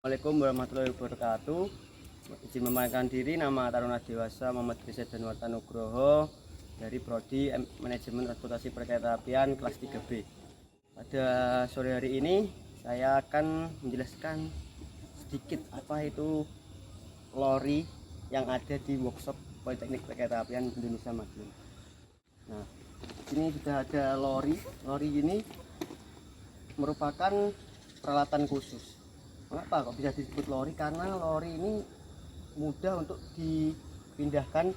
Assalamualaikum warahmatullahi wabarakatuh. Izin memamerkan diri, nama Taruna Dewasa Muhammad Rizal Danuarta Nugroho dari Prodi Manajemen Transportasi Perkeretaapian kelas 3B. Pada sore hari ini saya akan menjelaskan sedikit apa itu lori yang ada di workshop Politeknik Perkeretaapian Indonesia Madiun. Nah, ini sudah ada lori. Lori ini merupakan peralatan khusus. Mengapa kok bisa disebut lori? Karena lori ini mudah untuk dipindahkan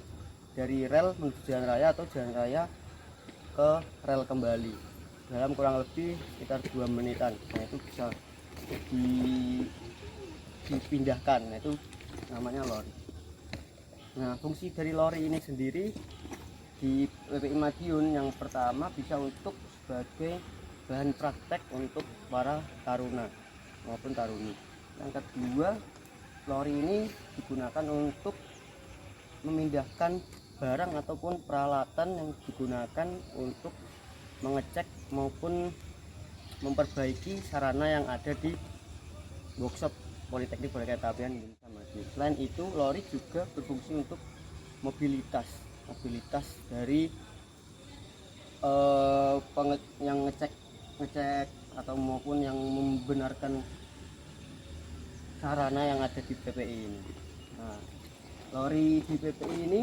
dari rel menuju jalan raya atau jalan raya ke rel kembali dalam kurang lebih sekitar 2 menitan. Nah, itu bisa dipindahkan. Nah, itu namanya lori. Nah, fungsi dari lori ini sendiri di PPI Madiun yang pertama bisa untuk sebagai bahan praktek untuk para taruna maupun taruni. Yang kedua, lori ini digunakan untuk memindahkan barang ataupun peralatan yang digunakan untuk mengecek maupun memperbaiki sarana yang ada di workshop Politeknik Perkeretaapian Indonesia Madiun. Selain itu, lori juga berfungsi untuk mobilitas dari yang ngecek atau maupun yang membenarkan sarana yang ada di PPI ini. Nah, lori di PPI ini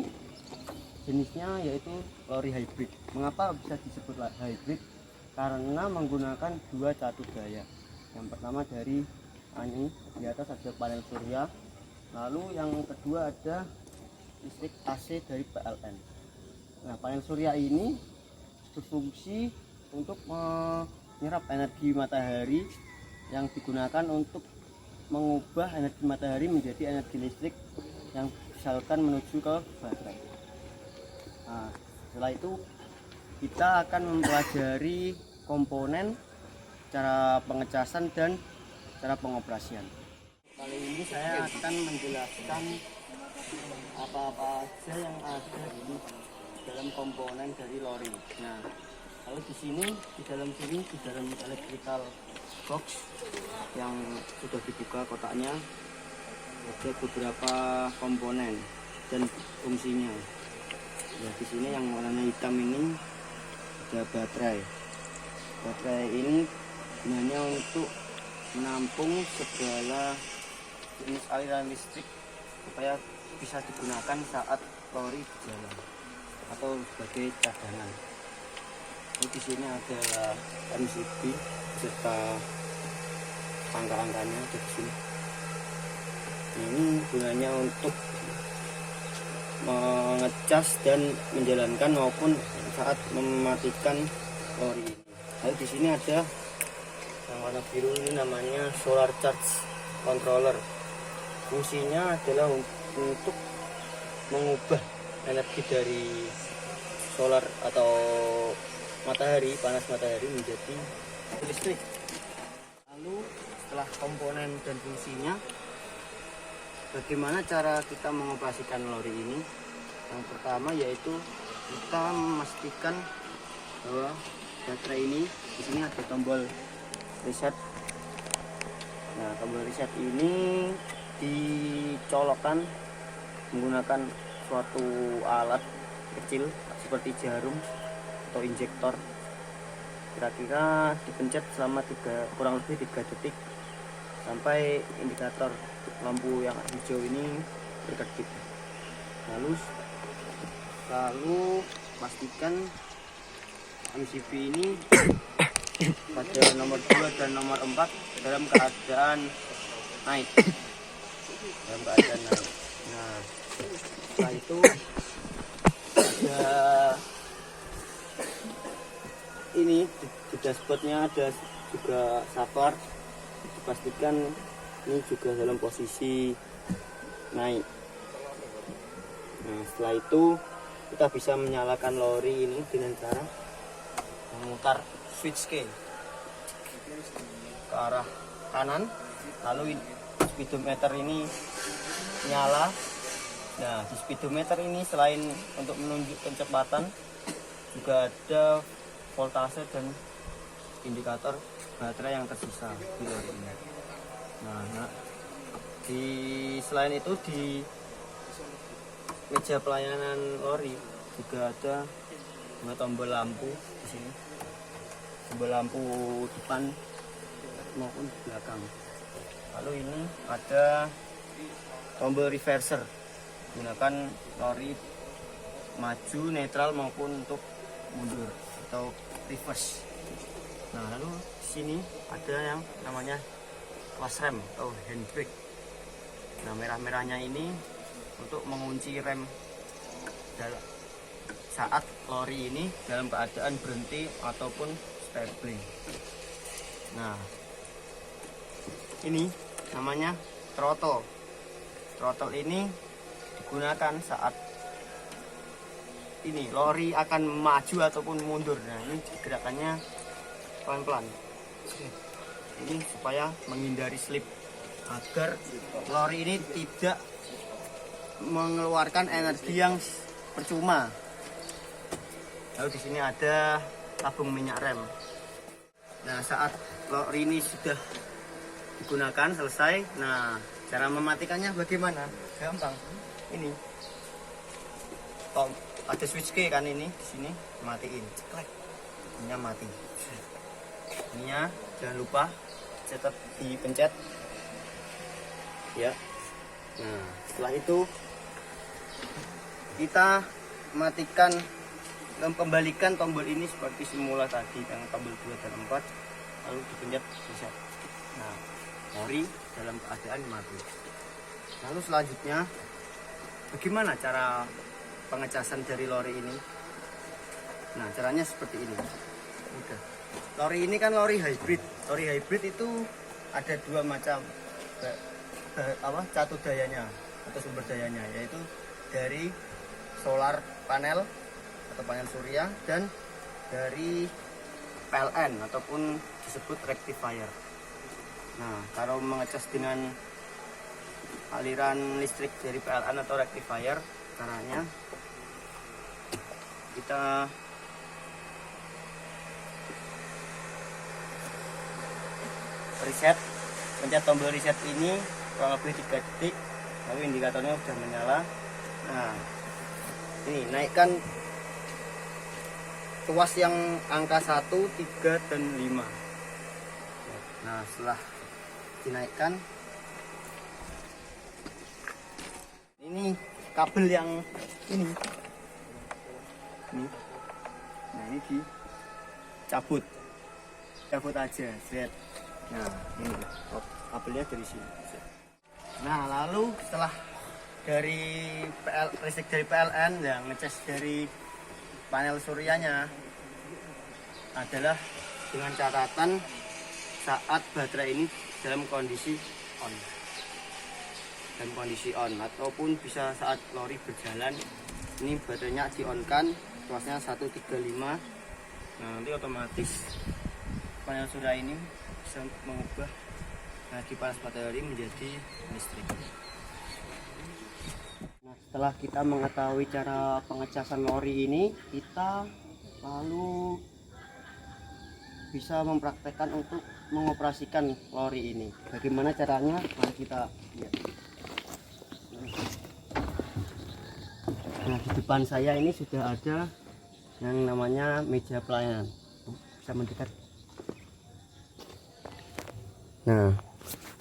jenisnya yaitu lori hybrid. Mengapa bisa disebut hybrid? Karena menggunakan 2 catu daya. Yang pertama dari ini di atas ada panel surya, lalu yang kedua ada listrik AC dari PLN. Nah, panel surya ini berfungsi untuk menyerap energi matahari yang digunakan untuk mengubah energi matahari menjadi energi listrik yang disalurkan menuju ke baterai. Nah, setelah itu kita akan mempelajari komponen, cara pengecasan dan cara pengoperasian. Kali ini saya akan menjelaskan apa-apa saja yang ada di dalam komponen dari lori. Nah, lalu di dalam electrical box yang sudah dibuka kotaknya ada beberapa komponen dan fungsinya. Ya, di sini yang warna hitam ini ada baterai. Baterai ini gunanya untuk menampung segala jenis aliran listrik supaya bisa digunakan saat lori berjalan atau sebagai cadangan. Di sini ada MCB serta angka-angkanya di sini. Ini gunanya untuk mengecas dan menjalankan maupun saat mematikan lori. Lalu di sini ada yang warna biru, ini namanya solar charge controller. Fungsinya adalah untuk mengubah energi dari solar atau matahari, panas matahari menjadi listrik. Lalu setelah komponen dan fungsinya, bagaimana cara kita mengoperasikan lori ini? Yang pertama yaitu kita memastikan bahwa baterai ini di sini ada tombol reset. Nah, tombol reset ini dicolokkan menggunakan suatu alat kecil seperti jarum atau injektor. Kira-kira dipencet selama kurang lebih 3 detik sampai indikator lampu yang hijau ini berkedip. Lalu pastikan MCB ini pada nomor 2 dan nomor 4 dalam keadaan naik. Nah, setelah itu ada ini di dashboardnya ada juga sabar, dipastikan ini juga dalam posisi naik. Nah, setelah itu kita bisa menyalakan lori ini dengan cara memutar switch key ke arah kanan, lalu speedometer ini nyala. Nah, di speedometer ini selain untuk menunjuk kecepatan juga ada voltase dan indikator baterai yang tersisa di lori ini. Nah, Selain itu di meja pelayanan lori juga ada dua tombol lampu di sini, tombol lampu depan maupun belakang. Lalu ini ada tombol reverser, gunakan lori maju, netral maupun untuk mundur atau reverse. Nah, lalu di sini ada yang namanya clutch rem atau handbrake. Nah, merah-merahnya ini untuk mengunci rem saat lori ini dalam keadaan berhenti ataupun stabling. Nah, ini namanya throttle. Throttle ini digunakan saat ini lori akan maju ataupun mundur. Nah, ini gerakannya pelan-pelan. Ini supaya menghindari slip, agar lori ini tidak mengeluarkan energi yang percuma. Lalu di sini ada tabung minyak rem. Nah, saat lori ini sudah digunakan selesai, nah cara mematikannya bagaimana? Gampang. Ini ada switch key kan, ini di sini matiin, ceklek, ininya mati. Ininya jangan lupa tetap dipencet ya. Nah, setelah itu kita matikan dan kembalikan tombol ini seperti semula tadi, yang tombol 2 dan 4, lalu dipencet reset. Nah, lori dalam keadaan mati. Lalu selanjutnya bagaimana cara pengecasan dari lori ini? Nah, caranya seperti ini. Udah. Lori ini kan lori hybrid. Lori hybrid itu ada dua macam catu dayanya atau sumber dayanya, yaitu dari solar panel atau panel surya dan dari PLN ataupun disebut rectifier. Nah, kalau mengecas dengan aliran listrik dari PLN atau rectifier, caranya kita reset, pencet tombol reset ini kurang lebih 3 detik, lalu indikatornya sudah menyala. Nah, ini naikkan tuas yang angka 1, 3, dan 5. Nah, setelah dinaikkan, ini kabel yang ini. Nah, ini dicabut aja, set. Nah, ini kabelnya dari sini. Nah, lalu setelah dari listrik dari PLN yang ngecas dari panel suryanya adalah dengan catatan saat baterai ini dalam kondisi on, ataupun bisa saat lori berjalan, ini baterainya di on kan, tuasnya 135. Nah, nanti otomatis panel surya ini bisa mengubah energi panas matahari menjadi listrik. Nah, setelah kita mengetahui cara pengecasan lori ini, kita lalu bisa mempraktekkan untuk mengoperasikan lori ini. Bagaimana caranya? Mari kita lihat. Nah, di depan saya ini sudah ada yang namanya meja pelayanan. Bisa mendekat. Nah,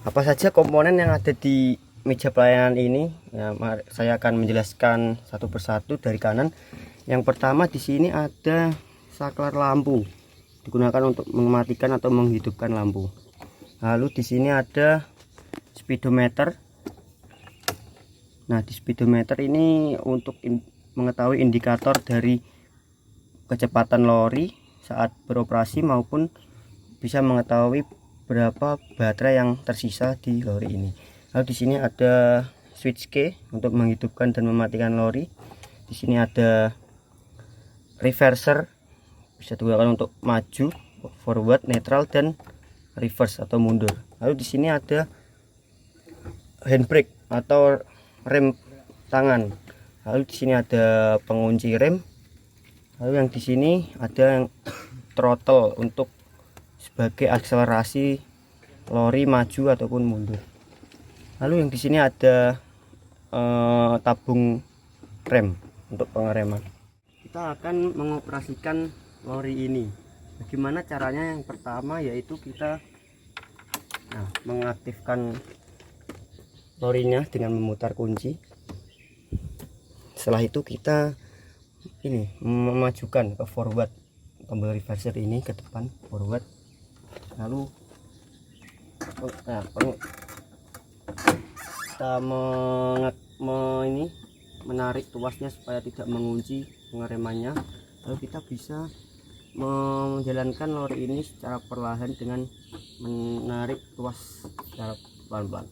apa saja komponen yang ada di meja pelayanan ini? Ya, saya akan menjelaskan satu persatu dari kanan. Yang pertama, di sini ada saklar lampu, digunakan untuk mematikan atau menghidupkan lampu. Lalu di sini ada speedometer. Nah, di speedometer ini untuk mengetahui indikator dari kecepatan lori saat beroperasi, maupun bisa mengetahui berapa baterai yang tersisa di lori ini. Lalu di sini ada switch key untuk menghidupkan dan mematikan lori. Di sini ada reverser, bisa digunakan untuk maju, forward, netral, dan reverse atau mundur. Lalu di sini ada handbrake atau rem tangan. Lalu di sini ada pengunci rem. Lalu yang di sini ada yang throttle untuk sebagai akselerasi lori maju ataupun mundur. Lalu yang di sini ada tabung rem untuk pengereman. Kita akan mengoperasikan lori ini. Bagaimana caranya? Yang pertama yaitu kita mengaktifkan lorinya dengan memutar kunci. Setelah itu kita ini memajukan ke forward, tombol reverser ini ke depan forward. Lalu kita menarik tuasnya supaya tidak mengunci pengeremannya. Lalu kita bisa menjalankan lori ini secara perlahan dengan menarik tuas secara pelan-pelan.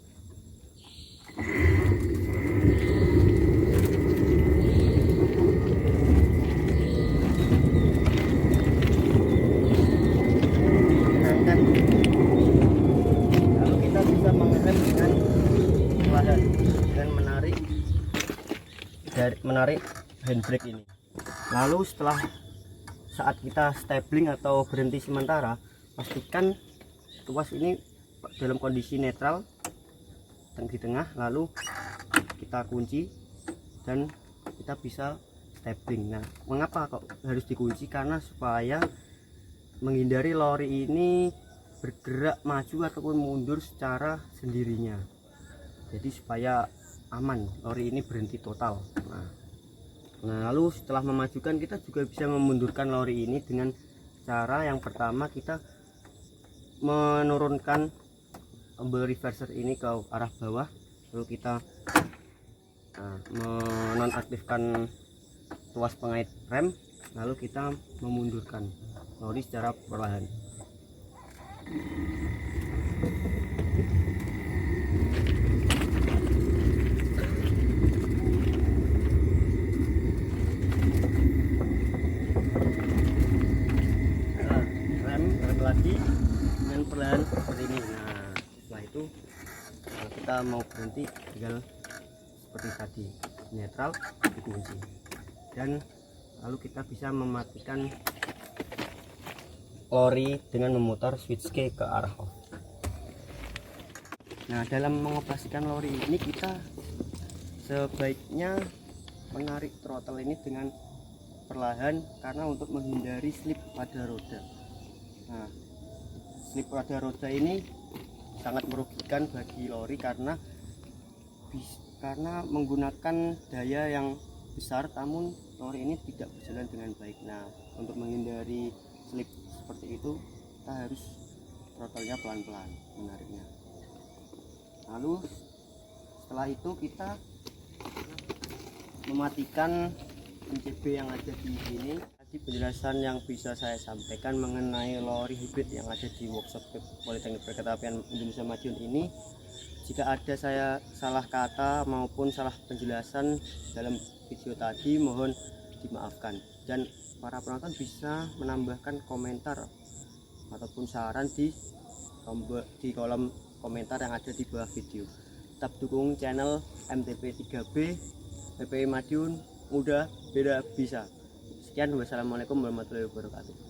Lalu kita bisa mengerem dengan perlahan dan menarik handbrake ini. Lalu setelah saat kita stabling atau berhenti sementara, pastikan tuas ini dalam kondisi netral di tengah, lalu kita kunci dan kita bisa stabling. Nah, mengapa kok harus dikunci? Karena supaya menghindari lori ini bergerak maju ataupun mundur secara sendirinya. Jadi supaya aman, lori ini berhenti total. Nah, lalu setelah memajukan, kita juga bisa memundurkan lori ini dengan cara yang pertama, kita menurunkan tombol reverser ini ke arah bawah, lalu kita menonaktifkan tuas pengait rem, lalu kita memundurkan lori secara perlahan. Rem lagi dengan perlahan seperti ini. Nah, setelah itu kita mau berhenti, tinggal seperti tadi, netral, dikunci, dan lalu kita bisa mematikan lori dengan memutar switch key ke arah off. Nah, dalam mengoperasikan lori ini kita sebaiknya menarik throttle ini dengan perlahan, karena untuk menghindari slip pada roda. Nah, slip pada roda ini sangat merugikan bagi lori karena menggunakan daya yang besar, namun lori ini tidak berjalan dengan baik. Nah, untuk menghindari slip seperti itu, kita harus throttle-nya pelan-pelan menariknya. Lalu setelah itu kita mematikan MCB yang ada di sini. Tadi penjelasan yang bisa saya sampaikan mengenai lori hybrid yang ada di workshop Politeknik Perkereta-apian Indonesia Madiun ini. Jika ada saya salah kata maupun salah penjelasan dalam video tadi, mohon dimaafkan. Dan para penonton bisa menambahkan komentar ataupun saran di kolom komentar yang ada di bawah video. Tetap dukung channel MTP3B PPI Madiun, mudah, beda, bisa. Sekian, wassalamualaikum warahmatullahi wabarakatuh.